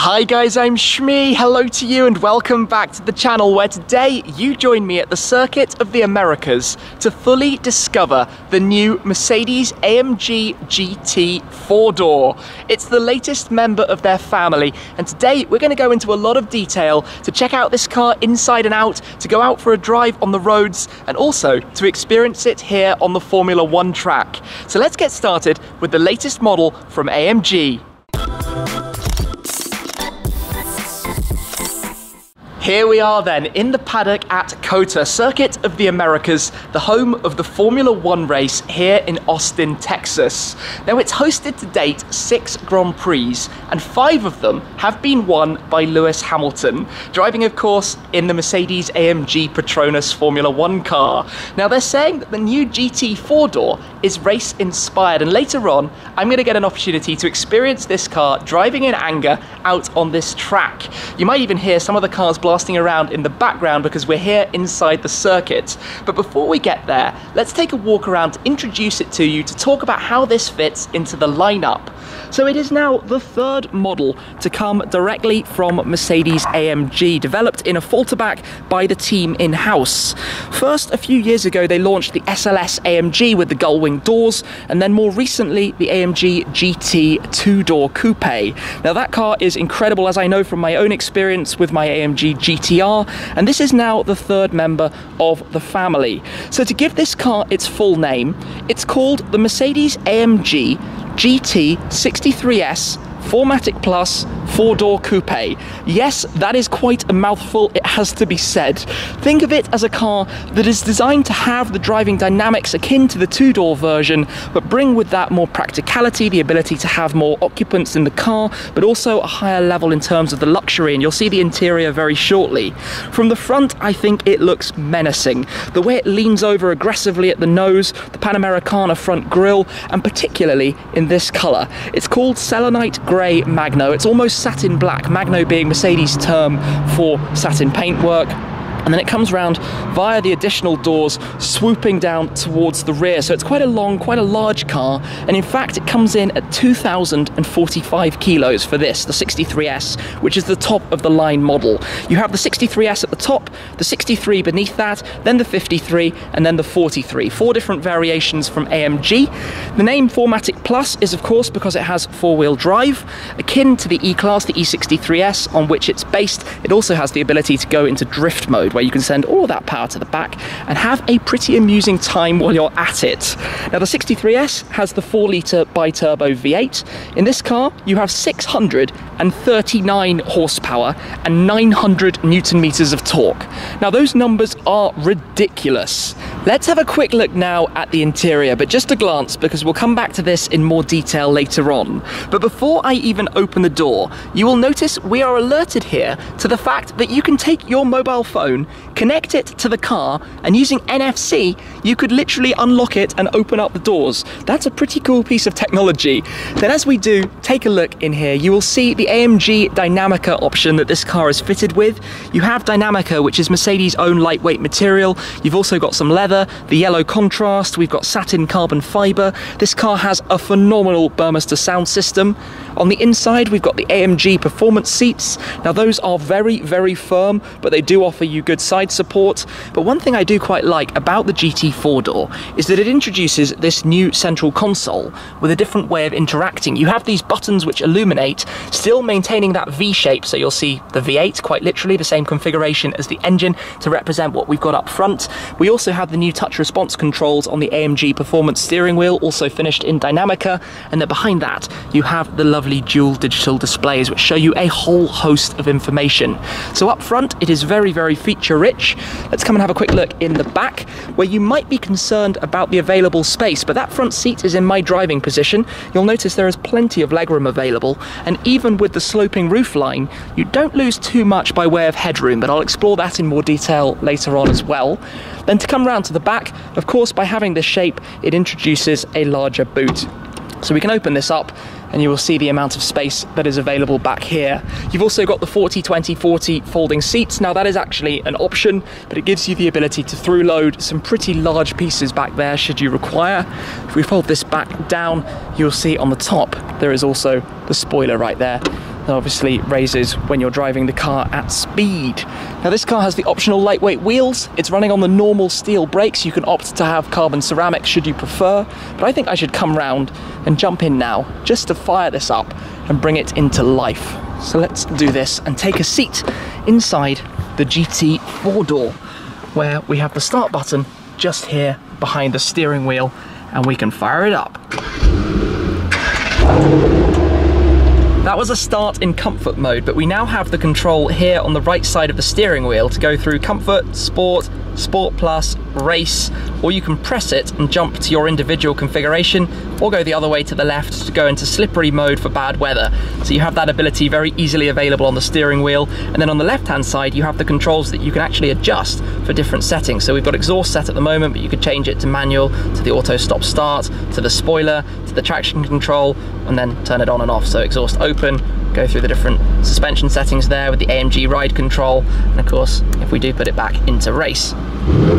Hi guys, I'm Shmee. Hello to you and welcome back to the channel where today you join me at the Circuit of the Americas to fully discover the new Mercedes-AMG GT 4-door. It's the latest member of their family, and today we're going to go into a lot of detail to check out this car inside and out, to go out for a drive on the roads, and also to experience it here on the Formula One track. So let's get started with the latest model from AMG. Here we are then, in the paddock at COTA, Circuit of the Americas, the home of the Formula One race here in Austin, Texas. Now it's hosted to date 6 Grand Prix, and 5 of them have been won by Lewis Hamilton, driving of course in the Mercedes-AMG Petronas Formula One car. Now they're saying that the new GT 4-door is race inspired, and later on I'm going to get an opportunity to experience this car driving in anger out on this track. You might even hear some of the cars blasting around in the background because we're here inside the circuit. But before we get there, let's take a walk around to introduce it to you, to talk about how this fits into the lineup. So it is now the 3rd model to come directly from Mercedes-AMG, developed in a Falterback by the team in-house. First, a few years ago, they launched the SLS AMG with the gull-wing doors, and then more recently, the AMG GT 2-door coupe. Now that car is incredible, as I know from my own experience with my AMG GTR, and this is now the 3rd member of the family. So to give this car its full name, it's called the Mercedes-AMG GT 63S 4MATIC Plus 4-door coupe. Yes, that is quite a mouthful, it has to be said. Think of it as a car that is designed to have the driving dynamics akin to the 2-door version, but bring with that more practicality, the ability to have more occupants in the car, but also a higher level in terms of the luxury, and you'll see the interior very shortly. From the front, I think it looks menacing. The way it leans over aggressively at the nose, the Panamericana front grille, and particularly in this colour. It's called Selenite Grey Magno. It's almost satin black, Magno being Mercedes' term for satin paintwork. And then it comes round via the additional doors, swooping down towards the rear. So it's quite a long, quite a large car. And in fact, it comes in at 2,045 kilos for this, the 63S, which is the top of the line model. You have the 63S at the top, the 63 beneath that, then the 53, and then the 43. 4 different variations from AMG. The name 4MATIC Plus is of course because it has 4-wheel drive, akin to the E-Class, the E63S, on which it's based. It also has the ability to go into drift mode, where you can send all of that power to the back and have a pretty amusing time while you're at it. Now the 63S has the 4-litre biturbo V8. In this car you have 639 horsepower and 900 newton meters of torque. Now those numbers are ridiculous. Let's have a quick look now at the interior, but just a glance because we'll come back to this in more detail later on. But before I even open the door, you will notice we are alerted here to the fact that you can take your mobile phone, connect it to the car, and using NFC you could literally unlock it and open up the doors. That's a pretty cool piece of technology. Then as we do take a look in here, you will see the AMG Dynamic option that this car is fitted with. You have Dynamic, which is Mercedes' own lightweight material. You've also got some leather, the yellow contrast, we've got satin carbon fibre. This car has a phenomenal Burmester sound system. On the inside we've got the AMG performance seats. Now those are very, very firm, but they do offer you good side support. But one thing I do quite like about the GT 4-door is that it introduces this new central console with a different way of interacting. You have these buttons which illuminate, still maintaining that V shape, so you'll see the V8 quite literally the same configuration as the engine to represent what we've got up front. We also have the new touch response controls on the AMG performance steering wheel, also finished in Dynamica, and then behind that you have the lovely dual digital displays which show you a whole host of information. So up front it is very, very feature rich. Let's come and have a quick look in the back, where you might be concerned about the available space, but that front seat is in my driving position. You'll notice there is plenty of legroom available, and even with the sloping roofline you don't lose too much by way of headroom, but I'll explore that in more detail later on as well. Then to come round to the back, of course by having this shape it introduces a larger boot. So we can open this up and you will see the amount of space that is available back here. You've also got the 40-20-40 folding seats. Now that is actually an option, but it gives you the ability to through load some pretty large pieces back there should you require. If we fold this back down, you'll see on the top there is also the spoiler right there, that obviously raises when you're driving the car at speed. Now this car has the optional lightweight wheels. It's running on the normal steel brakes. You can opt to have carbon ceramic should you prefer, but I think I should come round and jump in now just to fire this up and bring it into life. So let's do this and take a seat inside the GT 4-door, where we have the start button just here behind the steering wheel, and we can fire it up. That was a start in comfort mode, but we now have the control here on the right side of the steering wheel to go through comfort, sport, sport plus, race, or you can press it and jump to your individual configuration, or go the other way to the left to go into slippery mode for bad weather. So you have that ability very easily available on the steering wheel, and then on the left hand side you have the controls that you can actually adjust for different settings. So we've got exhaust set at the moment, but you could change it to manual, to the auto stop start, to the spoiler, to the traction control, and then turn it on and off. So exhaust open, go through the different suspension settings there with the AMG ride control, and of course if we do put it back into race,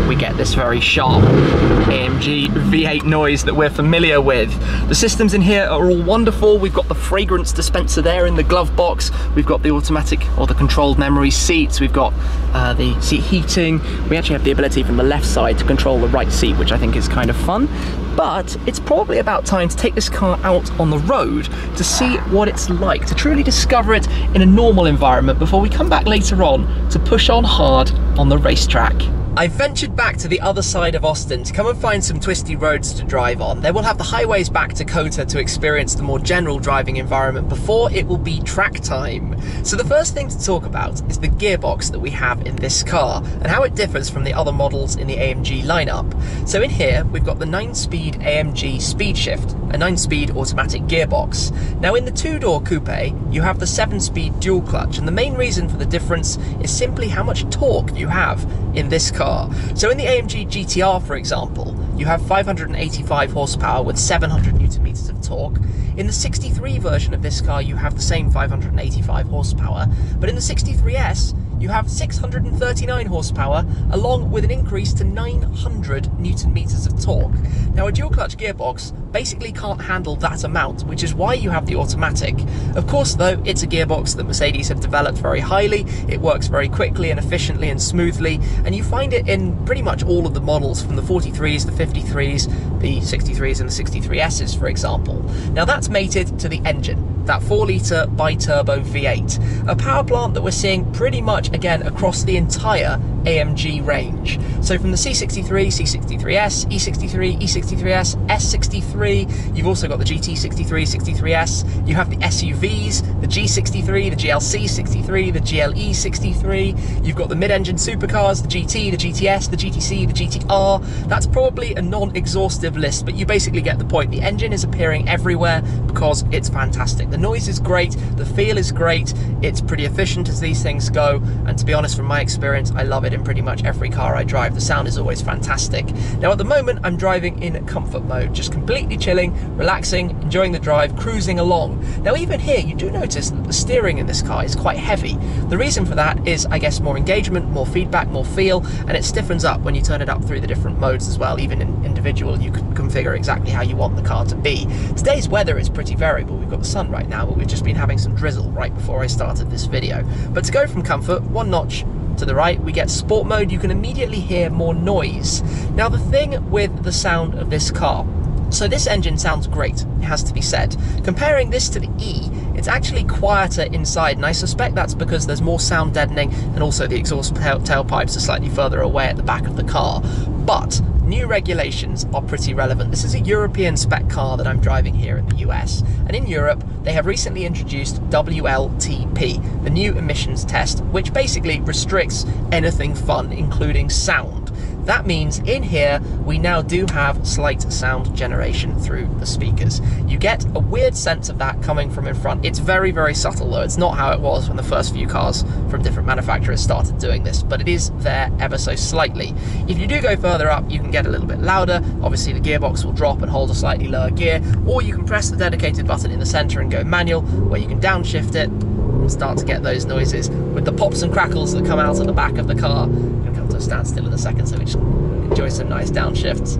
we get this very sharp AMG V8 noise that we're familiar with. The systems in here are all wonderful. We've got the fragrance dispenser there in the glove box. We've got the automatic or the controlled memory seats. We've got the seat heating. We actually have the ability from the left side to control the right seat, which I think is kind of fun. But it's probably about time to take this car out on the road to see what it's like, to truly discover it in a normal environment before we come back later on to push on hard on the racetrack. I've ventured back to the other side of Austin to come and find some twisty roads to drive on. Then we'll have the highways back to COTA to experience the more general driving environment before it will be track time. So the first thing to talk about is the gearbox that we have in this car and how it differs from the other models in the AMG lineup. So in here we've got the 9-speed AMG Speed Shift, a 9-speed automatic gearbox. Now in the 2-door coupe you have the 7-speed dual clutch, and the main reason for the difference is simply how much torque you have in this car. So in the AMG GTR, for example, you have 585 horsepower with 700 newton meters of torque. In the 63 version of this car, you have the same 585 horsepower, but in the 63S, you have 639 horsepower, along with an increase to 900 newton meters of torque. Now, a dual clutch gearbox basically can't handle that amount, which is why you have the automatic. Of course, though, it's a gearbox that Mercedes have developed very highly. It works very quickly and efficiently and smoothly, and you find it in pretty much all of the models, from the 43s, the 53s, the 63s and the 63Ss, for example. Now, that's mated to the engine, that 4-litre biturbo V8, a power plant that we're seeing pretty much again across the entire AMG range. So from the C63, C63S, E63, E63S, S63, you've also got the GT63, 63S, you have the SUVs, the G63, the GLC 63, the GLE 63, you've got the mid-engine supercars, the GT, the GTS, the GTC, the GTR. That's probably a non-exhaustive list, but you basically get the point. The engine is appearing everywhere because it's fantastic. The noise is great, the feel is great, it's pretty efficient as these things go, and to be honest, from my experience, I love it in pretty much every car I drive. The sound is always fantastic. Now at the moment I'm driving in comfort mode, just completely chilling, relaxing, enjoying the drive, cruising along. Now even here you do notice that the steering in this car is quite heavy. The reason for that is, I guess, more engagement, more feedback, more feel, and it stiffens up when you turn it up through the different modes as well. Even in individual you can configure exactly how you want the car to be. Today's weather is pretty variable. We've got the sun right now, but we've just been having some drizzle right before I started this video. But to go from comfort one notch to the right, we get sport mode. You can immediately hear more noise. Now the thing with the sound of this car, so this engine sounds great, it has to be said. Comparing this to the E, it's actually quieter inside, and I suspect that's because there's more sound deadening, and also the exhaust tailpipes are slightly further away at the back of the car. But new regulations are pretty relevant. This is a European spec car that I'm driving here in the US, and in Europe they have recently introduced WLTP, the new emissions test, which basically restricts anything fun, including sound. That means in here we now do have slight sound generation through the speakers. You get a weird sense of that coming from in front. It's very, very subtle though. It's not how it was when the first few cars from different manufacturers started doing this, but it is there ever so slightly. If you do go further up, you can get a little bit louder. Obviously the gearbox will drop and hold a slightly lower gear, or you can press the dedicated button in the center and go manual, where you can downshift it and start to get those noises with the pops and crackles that come out of the back of the car. We'll come to a standstill in a second, so we just enjoy some nice downshifts.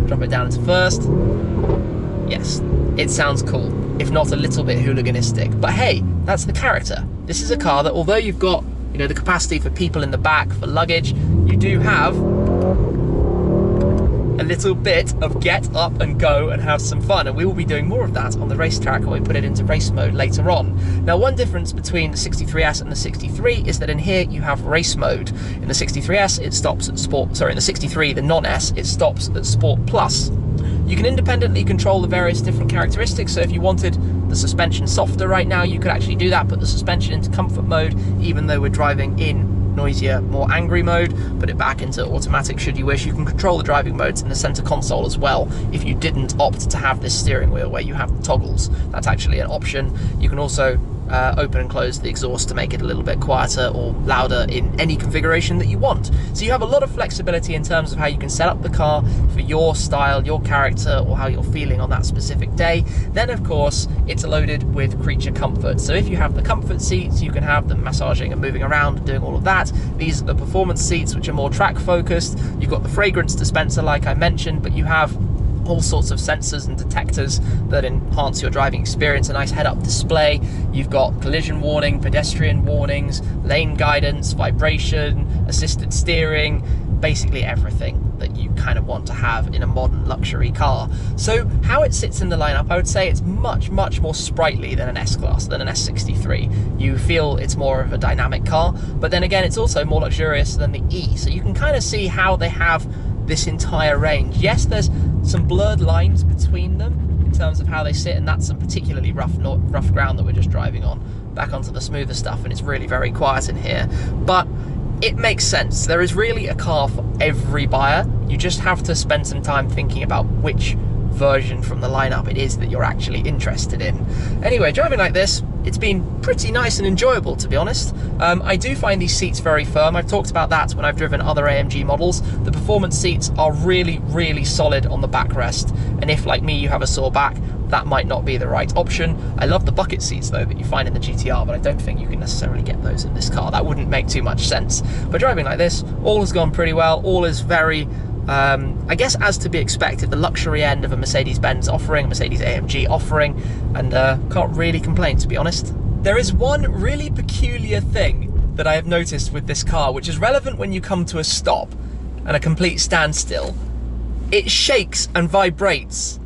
Drop it down into first. Yes, it sounds cool. if not a little bit hooliganistic. But hey, that's the character. This is a car that, although you've got, you know, the capacity for people in the back, for luggage, you do have a little bit of get up and go and have some fun, and we will be doing more of that on the racetrack when we put it into race mode later on. Now, one difference between the 63S and the 63 is that in here you have race mode. In the 63S it stops at Sport, sorry, in the 63, the non-S, it stops at Sport Plus. You can independently control the various different characteristics, so if you wanted the suspension softer right now, you could actually do that, put the suspension into comfort mode, even though we're driving in noisier, more angry mode, put it back into automatic should you wish. You can control the driving modes in the center console as well if you didn't opt to have this steering wheel where you have the toggles. That's actually an option. You can also open and close the exhaust to make it a little bit quieter or louder in any configuration that you want. So you have a lot of flexibility in terms of how you can set up the car for your style, your character, or how you're feeling on that specific day. Then of course it's loaded with creature comfort. So if you have the comfort seats, you can have them massaging and moving around and doing all of that. These are the performance seats, which are more track focused. You've got the fragrance dispenser like I mentioned, but you have all sorts of sensors and detectors that enhance your driving experience. A nice head-up display. You've got collision warning, pedestrian warnings, lane guidance, vibration, assisted steering, basically everything that you kind of want to have in a modern luxury car. So how it sits in the lineup, I would say it's much more sprightly than an S-Class, than an S63. You feel it's more of a dynamic car, but then again it's also more luxurious than the E. So you can kind of see how they have this entire range. Yes, there's some blurred lines between them in terms of how they sit, and that's some particularly rough ground that we're just driving on. Back onto the smoother stuff, and it's really very quiet in here. But it makes sense. There is really a car for every buyer. You just have to spend some time thinking about which version from the lineup it is that you're actually interested in. Anyway, driving like this, it's been pretty nice and enjoyable, to be honest. I do find these seats very firm. I've talked about that when I've driven other AMG models. The performance seats are really solid on the backrest, and if, like me, you have a sore back, that might not be the right option. I love the bucket seats though that you find in the GTR, but I don't think you can necessarily get those in this car. That wouldn't make too much sense. But driving like this, all has gone pretty well. All is very, I guess, as to be expected, the luxury end of a Mercedes-Benz offering, a Mercedes-AMG offering, and can't really complain, to be honest. There is one really peculiar thing that I have noticed with this car, which is relevant when you come to a stop and a complete standstill. It shakes and vibrates.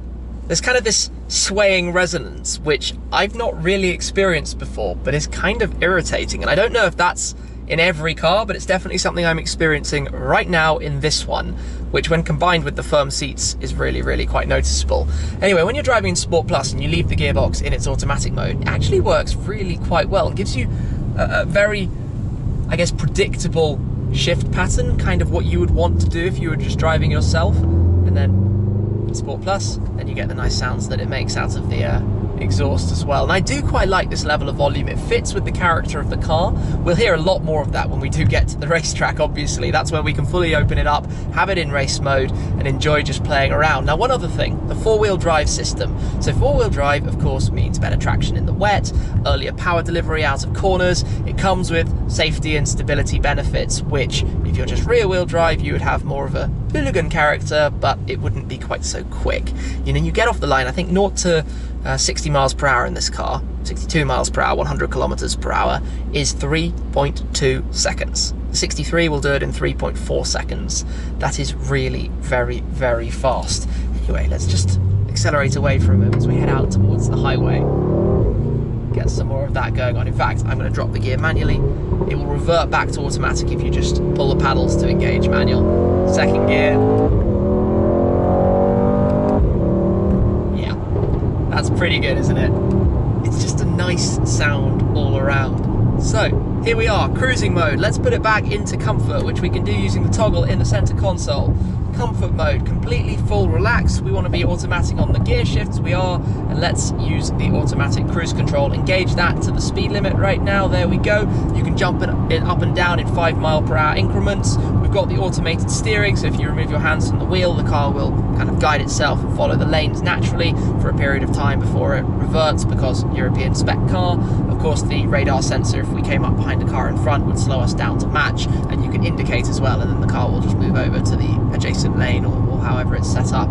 There's kind of this swaying resonance, which I've not really experienced before, but is kind of irritating. And I don't know if that's in every car, but it's definitely something I'm experiencing right now in this one, which when combined with the firm seats is really quite noticeable. Anyway, when you're driving in Sport Plus and you leave the gearbox in its automatic mode, it actually works really quite well and gives you a very, I guess, predictable shift pattern, kind of what you would want to do if you were just driving yourself. And then in Sport Plus, then you get the nice sounds that it makes out of the exhaust as well. And I do quite like this level of volume. It fits with the character of the car. We'll hear a lot more of that when we do get to the racetrack, obviously. That's where we can fully open it up, have it in race mode, and enjoy just playing around. Now, one other thing, the four-wheel drive system. So four-wheel drive, of course, means better traction in the wet, earlier power delivery out of corners. It comes with safety and stability benefits, which, if you're just rear-wheel drive, you would have more of a hooligan character, but it wouldn't be quite so quick. You know, you get off the line, I think 0 to 60 miles per hour in this car, 62 miles per hour, 100 kilometers per hour, is 3.2 seconds. The 63 will do it in 3.4 seconds. That is really very fast. Anyway, let's just accelerate away for a moment as we head out towards the highway. Get some more of that going on. In fact, I'm going to drop the gear manually. It will revert back to automatic if you just pull the paddles to engage manual. Second gear. Yeah, that's pretty good, isn't it? It's just a nice sound all around. So, here we are, cruising mode. Let's put it back into comfort, which we can do using the toggle in the center console. Comfort mode, completely full relax. We want to be automatic on the gear shifts, we are, and let's use the automatic cruise control. Engage that to the speed limit right now, there we go. You can jump it up and down in 5 mile per hour increments. We've got the automated steering, so if you remove your hands from the wheel, the car will kind of guide itself and follow the lanes naturally for a period of time before it reverts, because European spec car. Of course, the radar sensor, if we came up behind a car in front, would slow us down to match, and you can indicate as well, and then the car will just move over to the adjacent lane or however it's set up,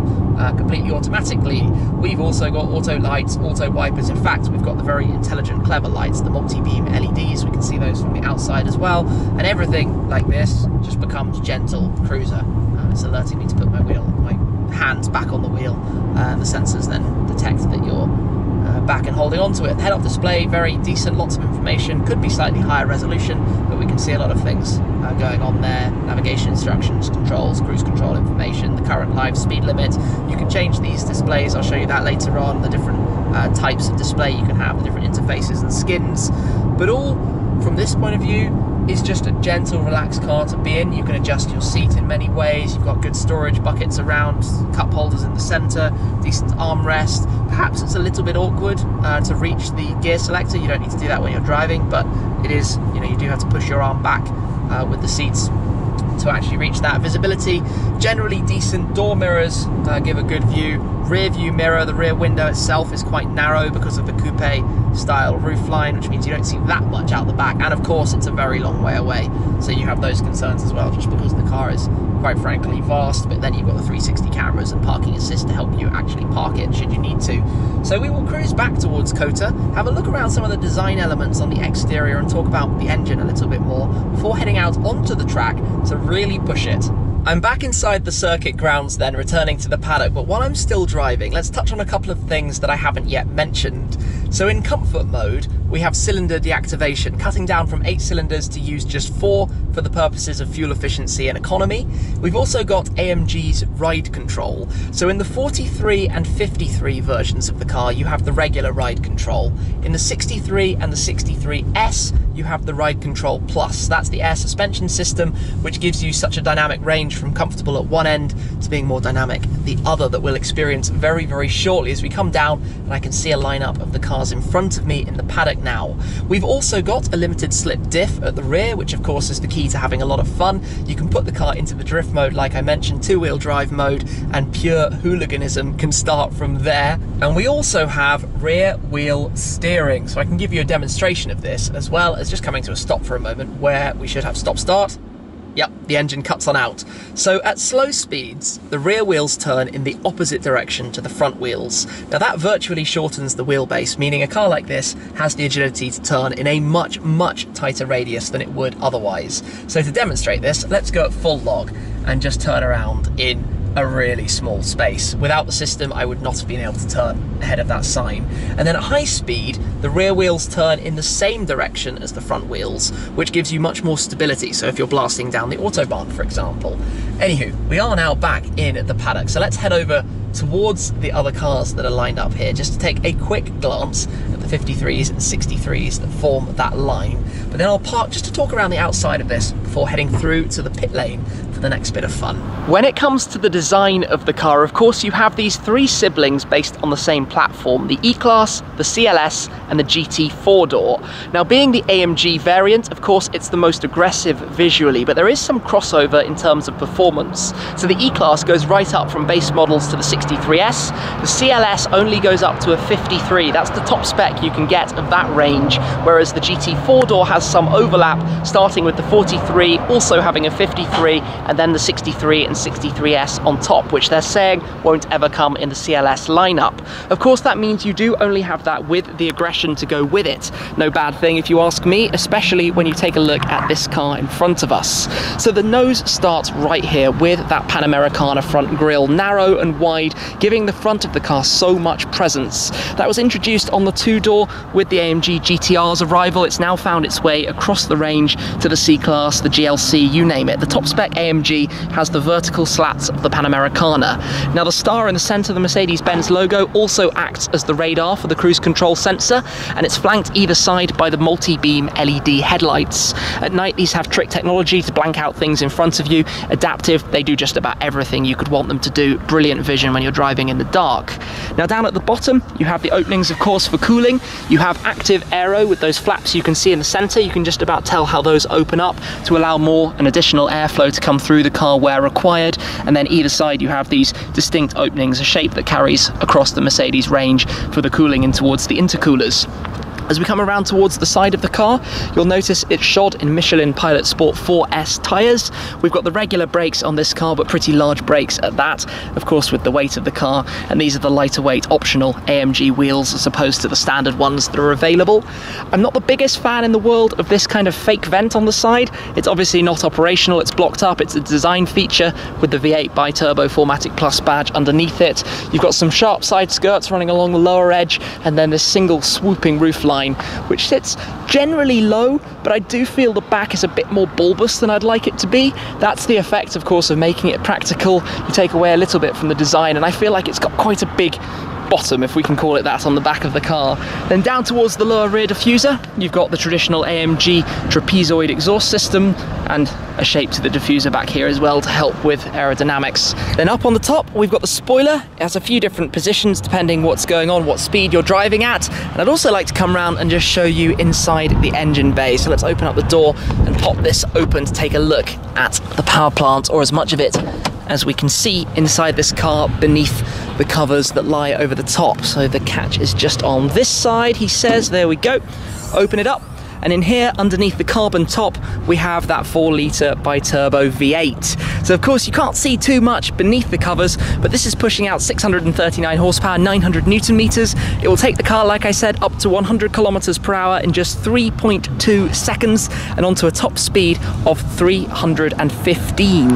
completely automatically. We've also got auto lights, auto wipers. In fact, we've got the very intelligent, clever lights, the multi-beam LEDs. We can see those from the outside as well. And everything like this just becomes gentle cruiser. It's alerting me to put my hands back on the wheel. The sensors then detect that you're back and holding onto it. The head-up display, very decent, lots of information. Could be slightly higher resolution, but we can see a lot of things going on there. Navigation instructions, controls, cruise control information, the current live speed limit. You can change these displays. I'll show you that later on. The different types of display you can have, the different interfaces and skins. But all from this point of view is just a gentle, relaxed car to be in. You can adjust your seat in many ways. You've got good storage buckets around, cup holders in the center, decent armrest. Perhaps it's a little bit awkward to reach the gear selector. You don't need to do that when you're driving, but it is, you know, you do have to push your arm back with the seats to actually reach that. Visibility, generally decent. Door mirrors give a good view. Rear view mirror, the rear window itself is quite narrow because of the coupe style roofline, which means you don't see that much out the back. And of course, it's a very long way away, so you have those concerns as well, just because the car is quite frankly vast. But then you've got the 360 cameras and parking assist to help you actually park it should you need to. So we will cruise back towards COTA, have a look around some of the design elements on the exterior and talk about the engine a little bit more before heading out onto the track to really push it. I'm back inside the circuit grounds then, returning to the paddock, but while I'm still driving, let's touch on a couple of things that I haven't yet mentioned. So in comfort mode, we have cylinder deactivation, cutting down from 8 cylinders to use just 4 for the purposes of fuel efficiency and economy. We've also got AMG's ride control. So in the 43 and 53 versions of the car, you have the regular ride control. In the 63 and the 63S, you have the Ride Control Plus. That's the air suspension system, which gives you such a dynamic range from comfortable at one end to being more dynamic at the other, that we'll experience very, very shortly as we come down and I can see a lineup of the cars in front of me in the paddock now. We've also got a limited slip diff at the rear, which of course is the key to having a lot of fun. You can put the car into the drift mode, like I mentioned, two-wheel drive mode, and pure hooliganism can start from there. And we also have rear wheel steering, so I can give you a demonstration of this, as well as just coming to a stop for a moment where we should have stop start. Yep, the engine cuts on out. So at slow speeds, the rear wheels turn in the opposite direction to the front wheels. Now that virtually shortens the wheelbase, meaning a car like this has the agility to turn in a much, much tighter radius than it would otherwise. So to demonstrate this, let's go at full log and just turn around in a really small space. Without the system, I would not have been able to turn ahead of that sign. And then at high speed, the rear wheels turn in the same direction as the front wheels, which gives you much more stability. So if you're blasting down the Autobahn, for example. Anywho, we are now back in the paddock. So let's head over towards the other cars that are lined up here, just to take a quick glance at the 53s and 63s that form that line. But then I'll park just to talk around the outside of this before heading through to the pit lane for the next bit of fun. When it comes to the design of the car, of course, you have these 3 siblings based on the same platform: the E-Class, the CLS, and the GT 4-door. Now, being the AMG variant, of course, it's the most aggressive visually, but there is some crossover in terms of performance. So the E-Class goes right up from base models to the 63S. The CLS only goes up to a 53. That's the top spec you can get of that range, whereas the GT 4-door has some overlap, starting with the 43, also having a 53, and then the 63 and 63S on top, which they're saying won't ever come in the CLS lineup. Of course, that means you do only have that with the aggression to go with it. No bad thing if you ask me, especially when you take a look at this car in front of us. So the nose starts right here with that Panamericana front grille, narrow and wide, giving the front of the car so much presence. That was introduced on the 2-door with the AMG GTR's arrival. It's now found its way across the range to the C-Class, the GLC, you name it. The top spec AMG has the vertical slats of the Panamericana. Now the star in the center of the Mercedes-Benz logo also acts as the radar for the cruise control sensor, and it's flanked either side by the multi-beam LED headlights. At night, these have trick technology to blank out things in front of you. Adaptive, they do just about everything you could want them to do. Brilliant vision when you're driving in the dark. Now down at the bottom, you have the openings, of course, for cooling. You have active aero with those flaps you can see in the center. You can just about tell how those open up to allow more and additional airflow to come through the car where required. And then either side, you have these distinct openings, a shape that carries across the Mercedes range for the cooling in towards the intercoolers. As we come around towards the side of the car, you'll notice it's shod in Michelin Pilot Sport 4S tyres. We've got the regular brakes on this car, but pretty large brakes at that, of course with the weight of the car, and these are the lighter weight optional AMG wheels as opposed to the standard ones that are available. I'm not the biggest fan in the world of this kind of fake vent on the side. It's obviously not operational, it's blocked up, it's a design feature with the V8 biturbo 4MATIC Plus badge underneath it. You've got some sharp side skirts running along the lower edge, and then this single swooping roof line, which sits generally low, but I do feel the back is a bit more bulbous than I'd like it to be. That's the effect, of course, of making it practical. You take away a little bit from the design, and I feel like it's got quite a big bottom, if we can call it that, on the back of the car. Then down towards the lower rear diffuser, you've got the traditional AMG trapezoid exhaust system and a shape to the diffuser back here as well to help with aerodynamics. Then up on the top, we've got the spoiler. It has a few different positions depending what's going on, what speed you're driving at. And I'd also like to come around and just show you inside the engine bay. So let's open up the door and pop this open to take a look at the power plant, or as much of it as we can see inside this car beneath the covers that lie over the top. So the catch is just on this side, he says. There we go. Open it up. And in here, underneath the carbon top, we have that 4-litre biturbo V8. So of course you can't see too much beneath the covers, but this is pushing out 639 horsepower, 900 Newton meters. It will take the car, like I said, up to 100 kilometers per hour in just 3.2 seconds and onto a top speed of 315.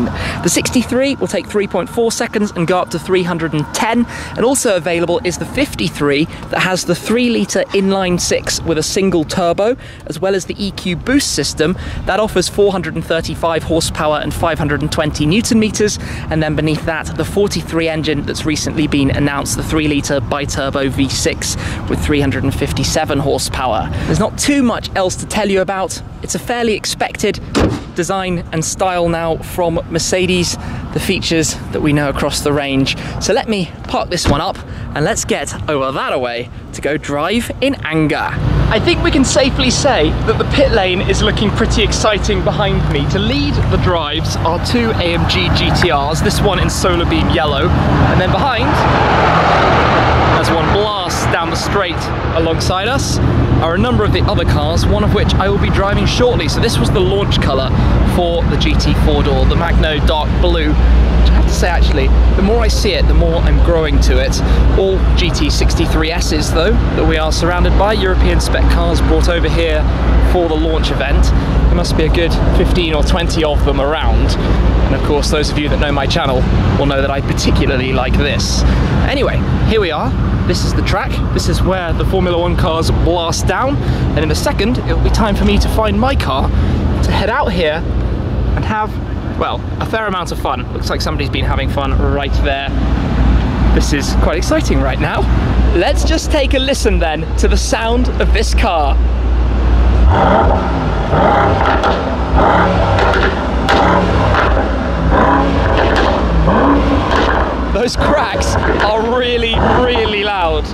The 63 will take 3.4 seconds and go up to 310. And also available is the 53 that has the 3-litre inline 6 with a single turbo, as well as the EQ boost system that offers 435 horsepower and 520 Newton meters. And then beneath that, the 43 engine that's recently been announced, the 3-litre biturbo V6 with 357 horsepower. There's not too much else to tell you about. It's a fairly expected design and style now from Mercedes, the features that we know across the range. So let me park this one up and let's get over that away to go drive in anger. I think we can safely say that the pit lane is looking pretty exciting behind me. To lead the drives are two AMG GTRs, this one in solar beam yellow, and then behind, as one blasts down the straight alongside us, are a number of the other cars, one of which I will be driving shortly. So this was the launch colour for the GT 4-door, the Magno Dark Blue, which I have to say actually, the more I see it, the more I'm growing to it. All GT 63Ss though, that we are surrounded by, European spec cars brought over here for the launch event. There must be a good 15 or 20 of them around. And of course, those of you that know my channel will know that I particularly like this. Anyway, here we are. This is the track. This is where the Formula 1 cars blast down. And in a second, it will be time for me to find my car, to head out here and have, well, a fair amount of fun. Looks like somebody's been having fun right there. This is quite exciting right now. Let's just take a listen then to the sound of this car. Those cracks are really, really loud.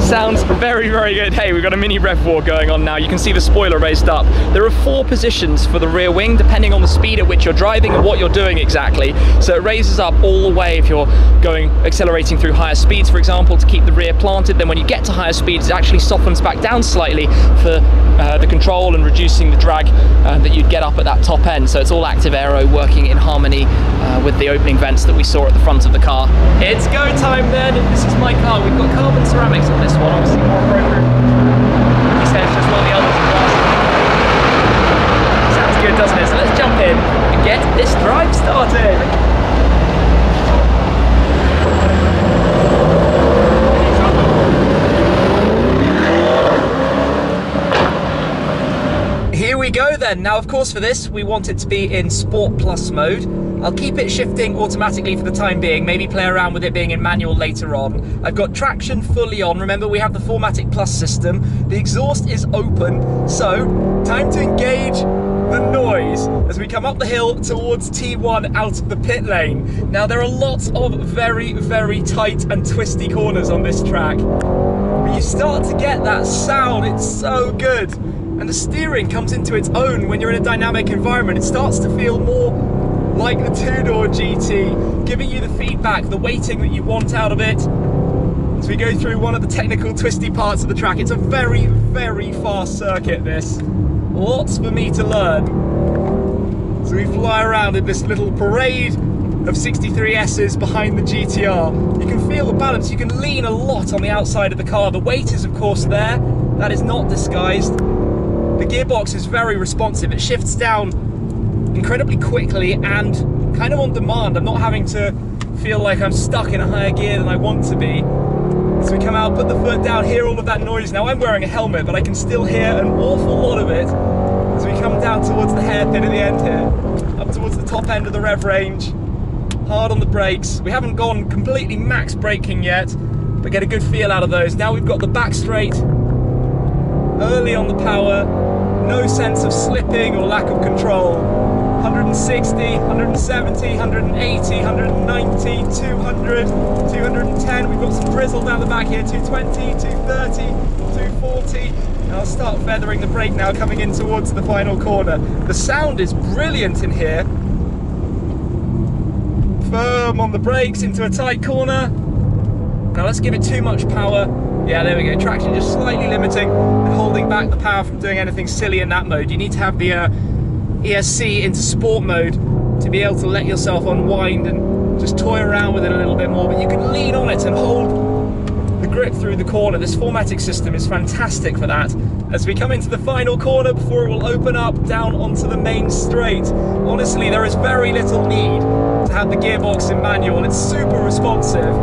Sounds very, very good. Hey, we've got a mini rev war going on now. You can see the spoiler raised up. There are 4 positions for the rear wing, depending on the speed at which you're driving and what you're doing exactly. So it raises up all the way if you're accelerating through higher speeds, for example, to keep the rear planted. Then when you get to higher speeds, it actually softens back down slightly for the control and reducing the drag that you'd get up at that top end. So it's all active aero working in harmony with the opening vents that we saw at the front of the car. It's go time then. This is my car. We've got carbon ceramics on this one, obviously more appropriate. He says just while the others are passing. Sounds good, doesn't it? So let's jump in and get this drive started. Here we go then. Now of course for this we want it to be in Sport Plus mode. I'll keep it shifting automatically for the time being, maybe play around with it being in manual later on. I've got traction fully on. Remember, we have the 4MATIC Plus system. The exhaust is open, so time to engage the noise as we come up the hill towards T1 out of the pit lane. Now there are lots of very, very tight and twisty corners on this track, but you start to get that sound. It's so good. And the steering comes into its own when you're in a dynamic environment. It starts to feel more like the 2-door GT, giving you the feedback, the weighting that you want out of it. as we go through one of the technical twisty parts of the track. It's a very, very fast circuit, this. Lots for me to learn. So we fly around in this little parade of 63Ss behind the GTR. You can feel the balance, you can lean a lot on the outside of the car. The weight is of course there, that is not disguised. The gearbox is very responsive, it shifts down incredibly quickly and kind of on demand. I'm not having to feel like I'm stuck in a higher gear than I want to be. So we come out, put the foot down, hear all of that noise. Now I'm wearing a helmet, but I can still hear an awful lot of it as we come down towards the hairpin at the end here, up towards the top end of the rev range. Hard on the brakes. We haven't gone completely max braking yet, but get a good feel out of those. Now we've got the back straight, early on the power, no sense of slipping or lack of control. 160, 170, 180, 190, 200, 210. We've got some drizzle down the back here, 220, 230, 240. And I'll start feathering the brake now coming in towards the final corner. The sound is brilliant in here. Firm on the brakes into a tight corner. Now let's give it too much power. Yeah, there we go. Traction just slightly limiting and holding back the power from doing anything silly in that mode. You need to have the ESC into sport mode to be able to let yourself unwind and just toy around with it a little bit more. But you can lean on it and hold the grip through the corner. This 4MATIC system is fantastic for that. As we come into the final corner before it will open up down onto the main straight. Honestly, there is very little need to have the gearbox in manual. It's super responsive,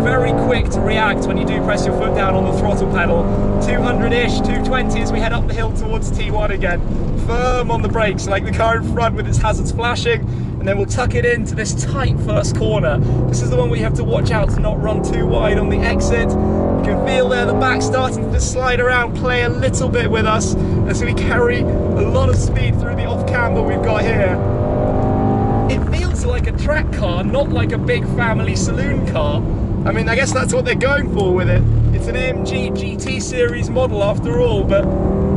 very quick to react when you do press your foot down on the throttle pedal. 200-ish, 220 as we head up the hill towards T1 again. Firm on the brakes, like the car in front with its hazards flashing, and then we'll tuck it into this tight first corner. This is the one where you have to watch out to not run too wide on the exit. You can feel there the back starting to slide around, play a little bit with us as we carry a lot of speed through the off-cam that we've got here. It feels like a track car, not like a big family saloon car. I mean, I guess that's what they're going for with it. It's an Amg GT series model after all, but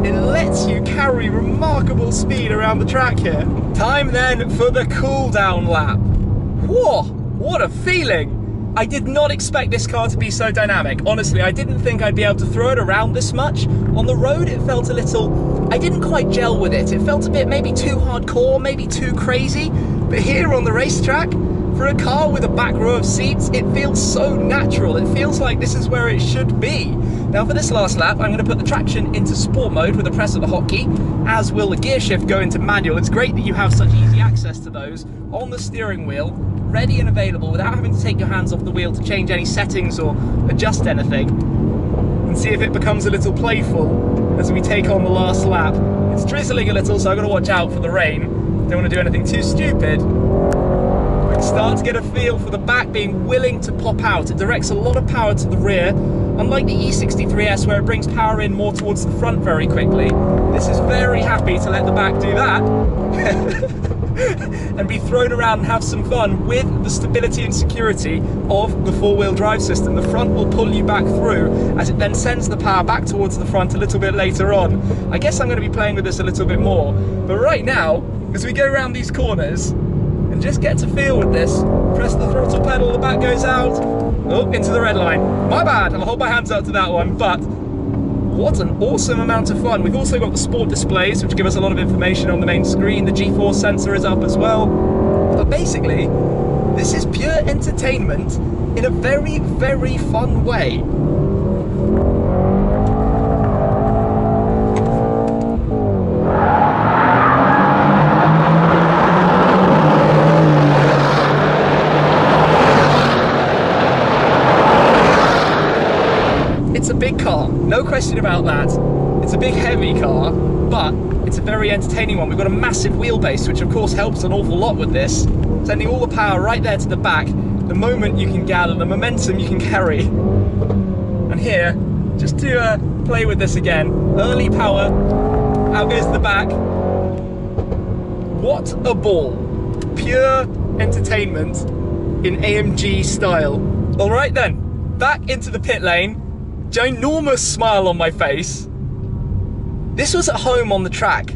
it lets you carry remarkable speed around the track here. Time then for the cool down lap. Whoa, what a feeling! I did not expect this car to be so dynamic. Honestly, I didn't think I'd be able to throw it around this much. On the road, it felt a little, I didn't quite gel with it. It felt a bit maybe too hardcore, maybe too crazy. But here on the racetrack, for a car with a back row of seats, it feels so natural. It feels like this is where it should be. Now for this last lap, I'm going to put the traction into sport mode with a press of the hotkey, as will the gear shift go into manual. It's great that you have such easy access to those on the steering wheel, ready and available without having to take your hands off the wheel to change any settings or adjust anything. And see if it becomes a little playful as we take on the last lap. It's drizzling a little, so I've got to watch out for the rain. Don't want to do anything too stupid. Start to get a feel for the back being willing to pop out. It directs a lot of power to the rear. Unlike the E63S where it brings power in more towards the front very quickly, this is very happy to let the back do that and be thrown around and have some fun with the stability and security of the four-wheel drive system. The front will pull you back through as it then sends the power back towards the front a little bit later on. I guess I'm going to be playing with this a little bit more, but right now, as we go around these corners, and just get to feel with this. Press the throttle pedal, the back goes out. Oh, into the red line. My bad, I'll hold my hands up to that one, but what an awesome amount of fun. We've also got the sport displays, which give us a lot of information on the main screen. The G-force sensor is up as well. But basically, this is pure entertainment in a very, very fun way. It's a big car, no question about that. It's a big heavy car, but it's a very entertaining one. We've got a massive wheelbase, which of course helps an awful lot with this, sending all the power right there to the back. The moment you can gather, the momentum you can carry. And here, just to play with this again, early power, out goes the back. What a ball. Pure entertainment in AMG style. All right then, back into the pit lane. Ginormous smile on my face. This was at home on the track.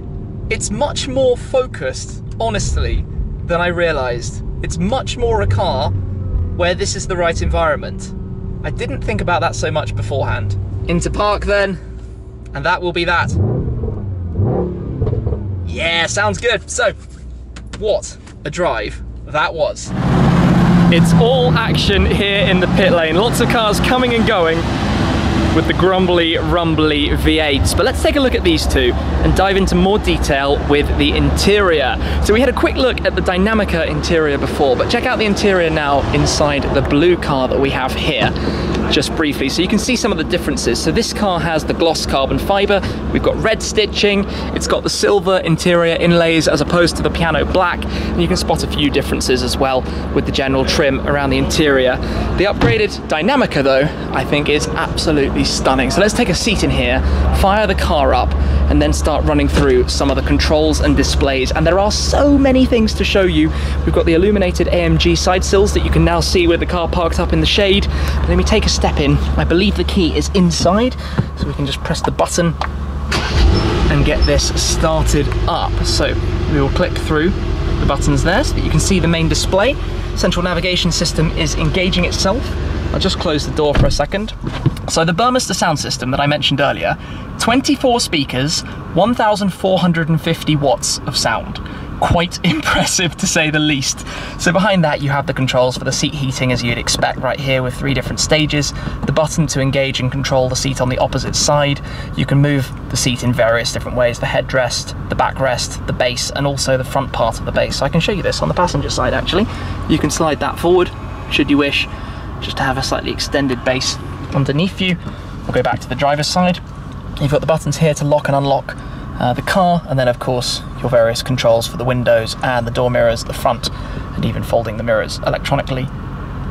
It's much more focused, honestly, than I realised. It's much more a car where this is the right environment. I didn't think about that so much beforehand. Into park then, and that will be that. Yeah, sounds good. So, what a drive that was. It's all action here in the pit lane. Lots of cars coming and going with the grumbly, rumbly V8s. But let's take a look at these two and dive into more detail with the interior. So we had a quick look at the Dynamica interior before, but check out the interior now inside the blue car that we have here, just briefly, so you can see some of the differences. So this car has the gloss carbon fiber, we've got red stitching, it's got the silver interior inlays as opposed to the piano black, and you can spot a few differences as well with the general trim around the interior. The upgraded Dynamica though, I think is absolutely stunning. So let's take a seat in here, fire the car up, and then start running through some of the controls and displays. And there are so many things to show you. We've got the illuminated AMG side sills that you can now see with the car parked up in the shade. But let me take a step in. I believe the key is inside, so we can just press the button and get this started up. So we will click through the buttons there so that you can see the main display. Central navigation system is engaging itself. I'll just close the door for a second. So the Burmester sound system that I mentioned earlier, 24 speakers, 1,450 watts of sound. Quite impressive to say the least. So behind that you have the controls for the seat heating as you'd expect right here with 3 different stages. The button to engage and control the seat on the opposite side. You can move the seat in various different ways, the headrest, the backrest, the base, and also the front part of the base. So I can show you this on the passenger side actually. You can slide that forward should you wish, just to have a slightly extended base underneath you. We'll go back to the driver's side. You've got the buttons here to lock and unlock the car, and then of course your various controls for the windows and the door mirrors at the front, and even folding the mirrors electronically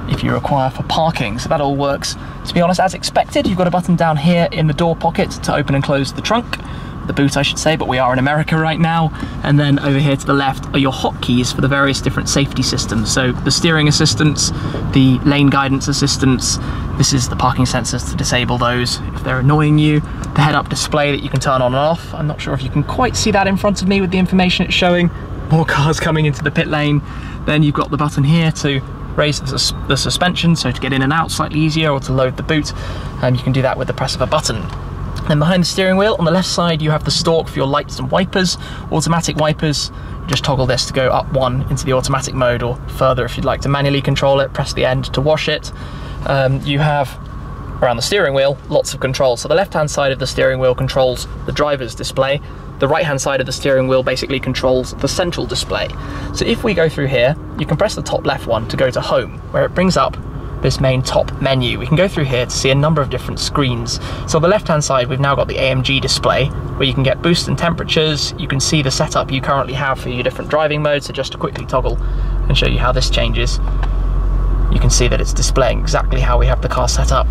if you require for parking. So that all works, to be honest, as expected. You've got a button down here in the door pocket to open and close the trunk, the boot I should say, but we are in America right now. And then over here to the left are your hotkeys for the various different safety systems. So the steering assistance, the lane guidance assistance, this is the parking sensors to disable those if they're annoying you, the head-up display that you can turn on and off. I'm not sure if you can quite see that in front of me with the information it's showing. More cars coming into the pit lane. Then you've got the button here to raise the suspension, so to get in and out slightly easier, or to load the boot, and you can do that with the press of a button. Then behind the steering wheel, on the left side, you have the stalk for your lights and wipers, automatic wipers. Just toggle this to go up 1 into the automatic mode, or further if you'd like to manually control it, press the end to wash it. You have, around the steering wheel, lots of controls. So the left-hand side of the steering wheel controls the driver's display. The right-hand side of the steering wheel basically controls the central display. So if we go through here, you can press the top left one to go to home, where it brings up this main top menu. We can go through here to see a number of different screens. So on the left hand side we've now got the AMG display, where you can get boost and temperatures. You can see the setup you currently have for your different driving modes. So just to quickly toggle and show you how this changes, you can see that it's displaying exactly how we have the car set up,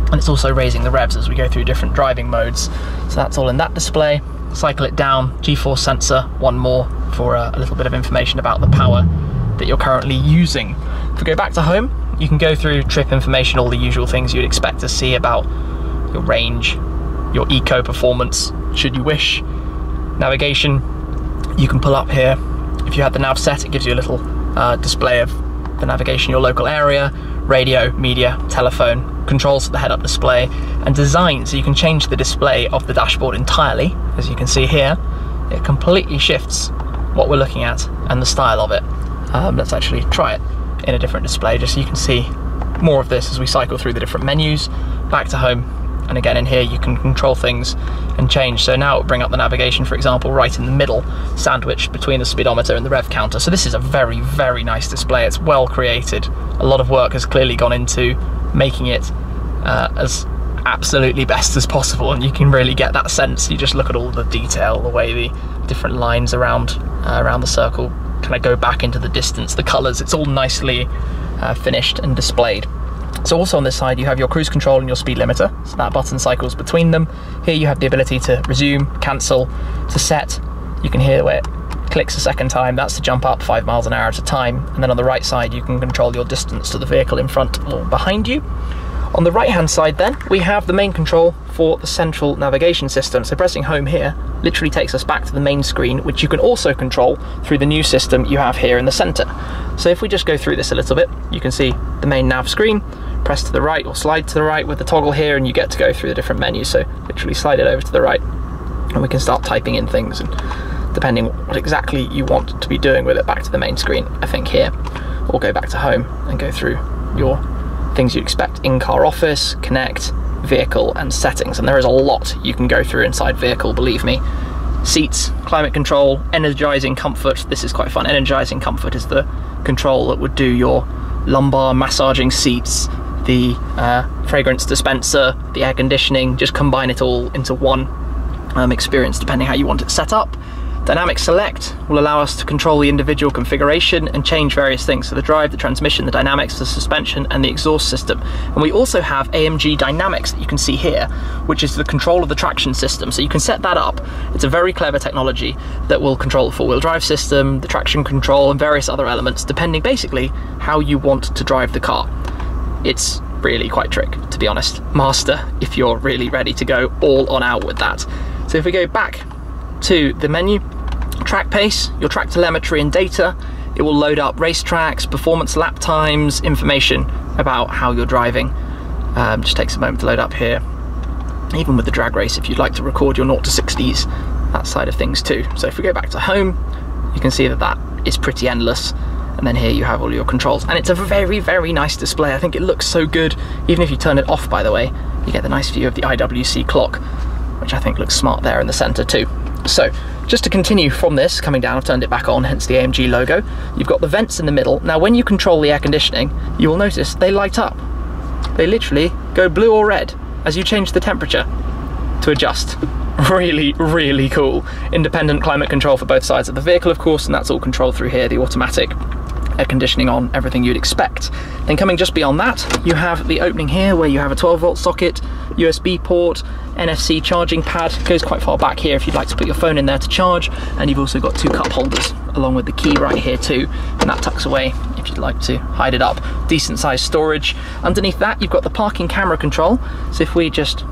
and it's also raising the revs as we go through different driving modes. So that's all in that display. Cycle it down, G-force sensor, one more for a little bit of information about the power that you're currently using. If we go back to home, you can go through trip information, all the usual things you'd expect to see about your range, your eco performance, should you wish. Navigation, you can pull up here. If you had the nav set, it gives you a little display of the navigation, your local area, radio, media, telephone, controls for the head-up display, and design, so you can change the display of the dashboard entirely. As you can see here, it completely shifts what we're looking at and the style of it. Let's actually try it in a different display just so you can see more of this as we cycle through the different menus. Back to home, and again in here you can control things and change. So now it'll bring up the navigation, for example, right in the middle, sandwiched between the speedometer and the rev counter. So this is a very, very nice display. It's well created. A lot of work has clearly gone into making it as absolutely best as possible, and you can really get that sense. You just look at all the detail, the way the different lines around the circle kind of go back into the distance, the colours, it's all nicely finished and displayed. So also on this side you have your cruise control and your speed limiter, so that button cycles between them. Here you have the ability to resume, cancel, to set. You can hear where it clicks a second time, that's to jump up 5 miles an hour at a time. And then on the right side you can control your distance to the vehicle in front or behind you. On the right hand side then, we have the main control for the central navigation system. So pressing home here literally takes us back to the main screen, which you can also control through the new system you have here in the center. So if we just go through this a little bit, you can see the main nav screen, press to the right or slide to the right with the toggle here, and you get to go through the different menus. So literally slide it over to the right and we can start typing in things, and depending what exactly you want to be doing with it, back to the main screen, I think here, or go back to home and go through your things you'd expect: in-car office, connect, vehicle, and settings. And there is a lot you can go through inside vehicle, believe me. Seats, climate control, energizing comfort. This is quite fun. Energizing comfort is the control that would do your lumbar massaging seats, the fragrance dispenser, the air conditioning. Just combine it all into one experience depending how you want it set up. Dynamic select will allow us to control the individual configuration and change various things, so the drive, the transmission, the dynamics, the suspension, and the exhaust system. And we also have Amg Dynamics that you can see here, which is the control of the traction system. So you can set that up. It's a very clever technology that will control the four-wheel drive system, the traction control, and various other elements, depending basically how you want to drive the car. It's really quite trick, to be honest. Master if you're really ready to go all on out with that. So if we go back to the menu, track pace, your track telemetry and data, it will load up racetracks, performance lap times, information about how you're driving. Just takes a moment to load up here. Even with the drag race, if you'd like to record your 0 to 60s, that side of things too. So if we go back to home, you can see that that is pretty endless. And then here you have all your controls. And it's a very, very nice display. I think it looks so good. Even if you turn it off, by the way, you get the nice view of the IWC clock, which I think looks smart there in the center too. So just to continue from this, coming down, I've turned it back on, hence the AMG logo. You've got the vents in the middle. Now when you control the air conditioning, you will notice they light up. They literally go blue or red as you change the temperature to adjust. Really, really cool. Independent climate control for both sides of the vehicle, of course, and that's all controlled through here, the automatic air conditioning on, everything you'd expect. Then coming just beyond that, you have the opening here where you have a 12-volt socket, USB port, NFC charging pad. It goes quite far back here if you'd like to put your phone in there to charge, and you've also got 2 cup holders along with the key right here too, and that tucks away if you'd like to hide it up. Decent sized storage. Underneath that you've got the parking camera control, so if we just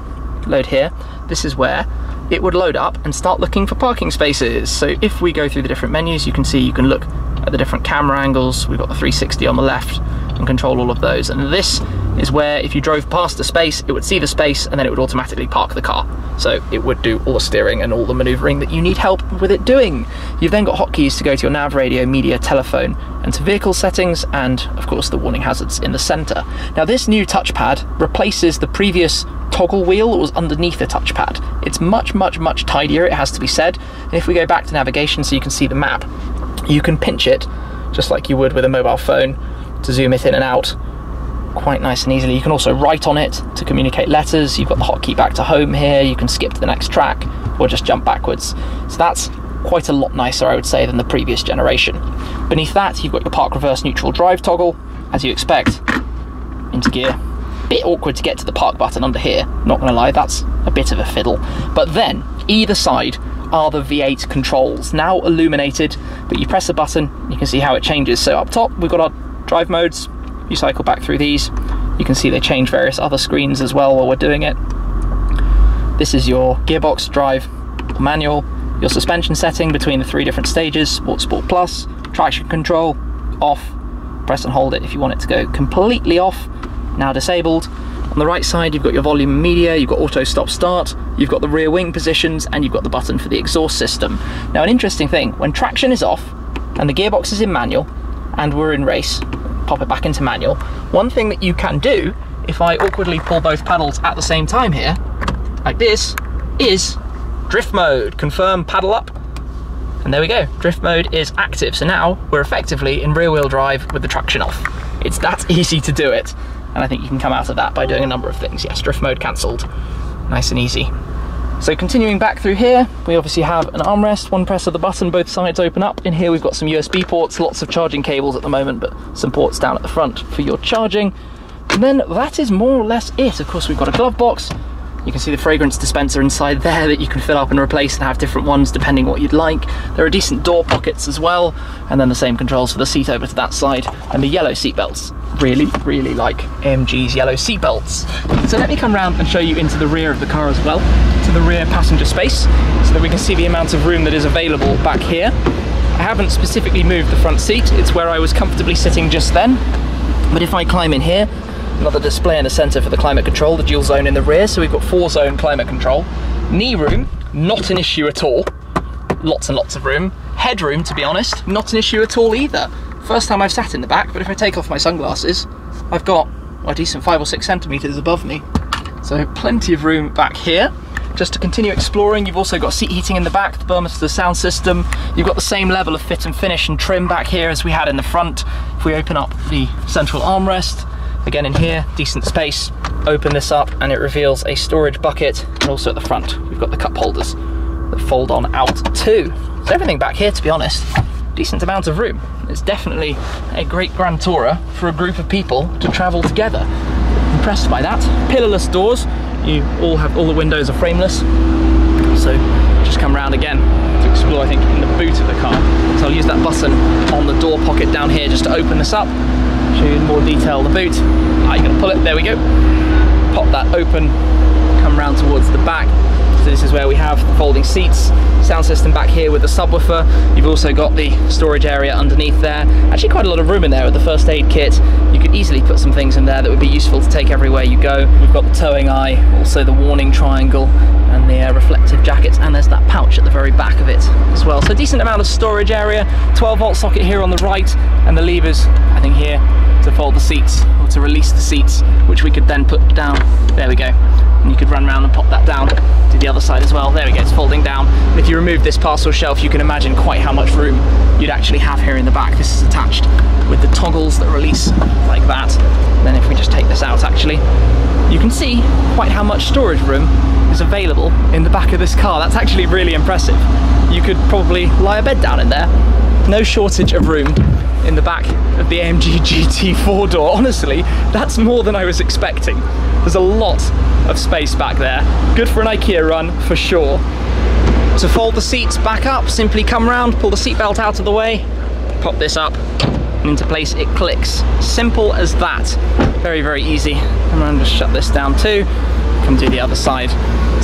load here, this is where it would load up and start looking for parking spaces. So if we go through the different menus, you can see you can look at the different camera angles. We've got the 360 on the left and control all of those. And this is where if you drove past the space, it would see the space and then it would automatically park the car. So it would do all the steering and all the maneuvering that you need help with it doing. You've then got hotkeys to go to your nav, radio, media, telephone, and to vehicle settings, and of course the warning hazards in the center. Now this new touchpad replaces the previous toggle wheel that was underneath the touchpad. It's much, much, much tidier, it has to be said. And if we go back to navigation so you can see the map, you can pinch it just like you would with a mobile phone to zoom it in and out quite nice and easily. You can also write on it to communicate letters. You've got the hotkey back to home here. You can skip to the next track or just jump backwards. So that's quite a lot nicer, I would say, than the previous generation. Beneath that, you've got your park, reverse, neutral, drive toggle, as you expect, into gear. Bit awkward to get to the park button under here, not gonna lie, that's a bit of a fiddle. But then, either side are the V8 controls, now illuminated, but you press a button, you can see how it changes. So up top, we've got our drive modes. You cycle back through these, you can see they change various other screens as well while we're doing it. This is your gearbox, drive, manual, your suspension setting between the 3 different stages, Sport, Sport Plus, traction control, off, press and hold it if you want it to go completely off, now disabled. On the right side, you've got your volume and media, you've got auto stop start, you've got the rear wing positions, and you've got the button for the exhaust system. Now an interesting thing, when traction is off and the gearbox is in manual and we're in race, pop it back into manual, one thing that you can do, if I awkwardly pull both pedals at the same time here, like this, is drift mode. Confirm, paddle up, and there we go. Drift mode is active, so now we're effectively in rear wheel drive with the traction off. It's that easy to do it, and I think you can come out of that by doing a number of things. Yes, drift mode cancelled, nice and easy. So continuing back through here, we obviously have an armrest, one press of the button, both sides open up. In here we've got some USB ports, lots of charging cables at the moment, but some ports down at the front for your charging. And then that is more or less it. Of course, we've got a glove box. You can see the fragrance dispenser inside there that you can fill up and replace and have different ones depending what you'd like. There are decent door pockets as well, and then the same controls for the seat over to that side, and the yellow seat belts. Really, really like AMG's yellow seat belts. So let me come round and show you into the rear of the car as well, to the rear passenger space, so that we can see the amount of room that is available back here. I haven't specifically moved the front seat, it's where I was comfortably sitting just then, but if I climb in here, Another display in the center for the climate control, the dual zone in the rear, so we've got 4-zone climate control. Knee room, not an issue at all. Lots and lots of room. Headroom, to be honest, not an issue at all either. First time I've sat in the back, but if I take off my sunglasses, I've got a decent 5 or 6 centimeters above me. So plenty of room back here. Just to continue exploring, you've also got seat heating in the back, the Burmester sound system. You've got the same level of fit and finish and trim back here as we had in the front. If we open up the central armrest, again in here, decent space. Open this up and it reveals a storage bucket, and also at the front, we've got the cup holders that fold on out too. So everything back here, to be honest, decent amount of room. It's definitely a great Grand Tourer for a group of people to travel together. Impressed by that. Pillarless doors. You all the windows are frameless, so just come around again to explore, I think, in the boot of the car. So I'll use that button on the door pocket down here just to open this up, show you in more detail the boot. You're going to pull it, there we go. Pop that open, come round towards the back. So this is where we have the folding seats, sound system back here with the subwoofer. You've also got the storage area underneath there. Actually quite a lot of room in there with the first aid kit. You could easily put some things in there that would be useful to take everywhere you go. We've got the towing eye, also the warning triangle, and the reflective jackets, and there's that pouch at the very back of it as well. So decent amount of storage area, 12-volt socket here on the right, and the levers, I think, here to fold the seats, or to release the seats, which we could then put down. There we go. And you could run around and pop that down to the other side as well. There we go, it's folding down. And if you remove this parcel shelf, you can imagine quite how much room you'd actually have here in the back. This is attached with the toggles that release like that. And then if we just take this out, actually, you can see quite how much storage room is available in the back of this car. That's actually really impressive. You could probably lie a bed down in there. No shortage of room in the back of the AMG GT 4-door. Honestly, that's more than I was expecting. There's a lot of space back there. Good for an IKEA run, for sure. To fold the seats back up, simply come around, pull the seatbelt out of the way, pop this up, and into place it clicks. Simple as that. Very, very easy. Come around, just shut this down too. Come to the other side.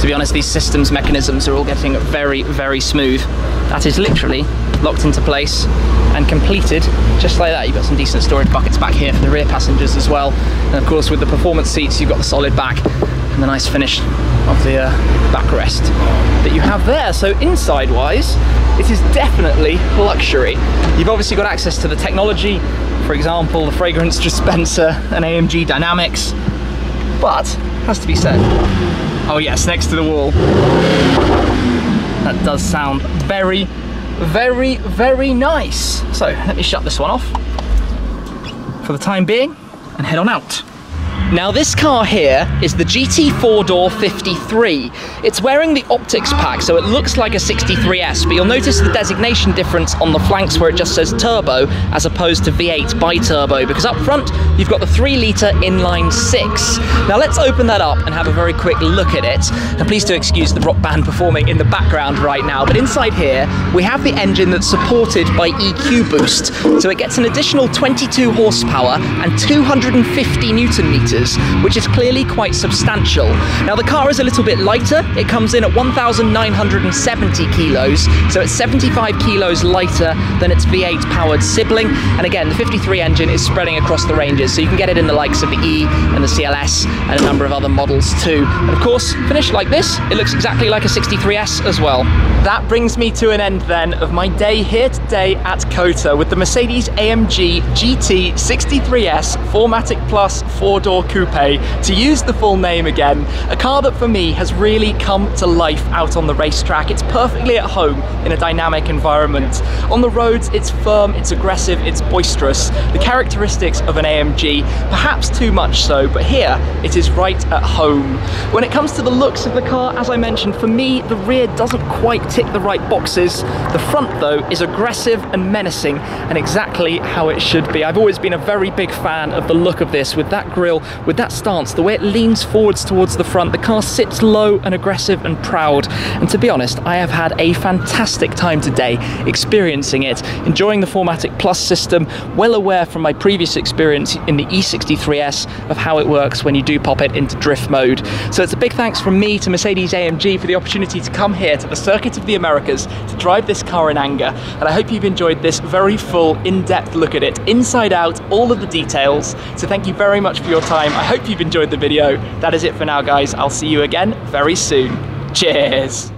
To be honest, these systems mechanisms are all getting very, very smooth. That is literally locked into place and completed just like that. You've got some decent storage buckets back here for the rear passengers as well. And of course, with the performance seats, you've got the solid back and the nice finish of the backrest that you have there. So inside wise, it is definitely luxury. You've obviously got access to the technology, for example, the fragrance dispenser and Amg Dynamics, but has to be said, oh yes, next to the wall, that does sound very, very, very nice. So let me shut this one off for the time being and head on out. Now this car here is the GT 4-door 53. It's wearing the optics pack, so it looks like a 63S, but you'll notice the designation difference on the flanks where it just says turbo as opposed to V8 biturbo, because up front you've got the 3-litre inline 6. Now let's open that up and have a very quick look at it. And please do excuse the rock band performing in the background right now, but inside here we have the engine that's supported by EQ boost. So it gets an additional 22 horsepower and 250 Newton meters, which is clearly quite substantial. Now the car is a little bit lighter. It comes in at 1,970 kilos, so it's 75 kilos lighter than its V8 powered sibling. And again, the 53 engine is spreading across the ranges, so you can get it in the likes of the E and the CLS and a number of other models too. And of course, finished like this, it looks exactly like a 63S as well. That brings me to an end then of my day here today at COTA with the Mercedes-AMG GT 63S 4MATIC Plus 4-door coupe, to use the full name again. A car that for me has really come to life out on the racetrack. It's perfectly at home in a dynamic environment. On the roads, it's firm, it's aggressive, it's boisterous. The characteristics of an AMG, perhaps too much so, but here it is right at home. When it comes to the looks of the car, as I mentioned, for me, the rear doesn't quite tick the right boxes. The front, though, is aggressive and menacing, and exactly how it should be. I've always been a very big fan of the look of this, with that grille, with that stance, the way it leans forwards towards the front. The car sits low and aggressive and proud. And to be honest, I have had a fantastic time today experiencing it, enjoying the 4MATIC Plus system, well aware from my previous experience in the E63S of how it works when you do pop it into drift mode. So it's a big thanks from me to Mercedes-AMG for the opportunity to come here to the Circuit of the Americas to drive this car in anger. And I hope you've enjoyed this very full, in-depth look at it, inside out, all of the details. So thank you very much for your time. time. I hope you've enjoyed the video. That is it for now, guys. I'll see you again very soon. Cheers.